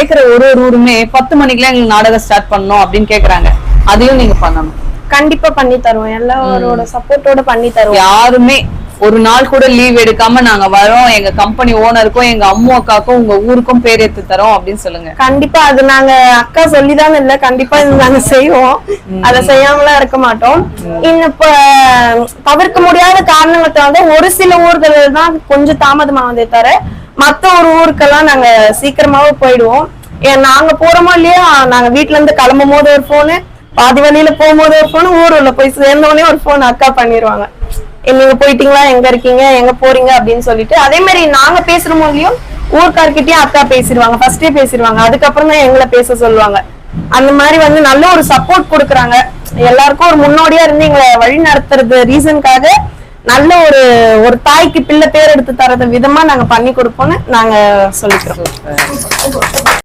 கேக்குற ஒரு ஊருமே 10 மணிக்குலாம் எங்களுக்கு நாடகம் ஸ்டார்ட் பண்ணணும் அப்படின்னு கேக்குறாங்க. அதையும் நீங்க பண்ணணும். கண்டிப்பா பண்ணி தருவோம். எல்லாரோட சப்போர்ட்டோட பண்ணி தருவோம். யாருமே ஒரு நாள் கூட லீவ் எடுக்காம நாங்க வரோம், எங்க கம்பெனி ஓனருக்கும் எங்க அம்மா அக்காக்கும் உங்க ஊருக்கும் பேர் எடுத்து தரோம் அப்படின்னு சொல்லுங்க. கண்டிப்பா அது நாங்க அக்கா சொல்லிதான் இல்ல, கண்டிப்பா இது நாங்க செய்வோம். அதை செய்யாமலாம் இருக்க மாட்டோம். இப்ப தவிர்க்க முடியாத காரணங்கள்ட்ட வந்து ஒரு சில ஊர்கள் தான் கொஞ்சம் தாமதமா வந்தே தர, மத்த ஒரு ஊருக்கெல்லாம் நாங்க சீக்கிரமாவே போயிடுவோம். நாங்க போறோமோ இல்லையா, நாங்க வீட்டுல இருந்து கிளம்பும் போது ஒரு போனு, பாதி வழியில போகும்போது ஒரு போன், ஊருல போய் சேர்ந்தோடனே ஒரு போன் அக்கா பண்ணிடுவாங்க. நீங்க போயிட்டீங்களா, எங்க இருக்கீங்க, எங்க போறீங்க அப்படின்னு சொல்லிட்டு. அதே மாதிரி நாங்க பேசுற போதுலயும் ஊர்க்கார்கிட்டயும் அக்கா பேசிடுவாங்க, ஃபர்ஸ்டே பேசிடுவாங்க. அதுக்கப்புறம் தான் எங்களை பேச சொல்லுவாங்க. அந்த மாதிரி வந்து நல்ல ஒரு சப்போர்ட் கொடுக்குறாங்க. எல்லாருக்கும் ஒரு முன்னோடியா இருந்து எங்களை வழி நடத்துறது ரீசனுக்காக நல்ல ஒரு தாய்க்கு பிள்ளை பேர் எடுத்து தரது விதமா நாங்க பண்ணி கொடுப்போம்னு நாங்க சொல்லிக்கிறோம்.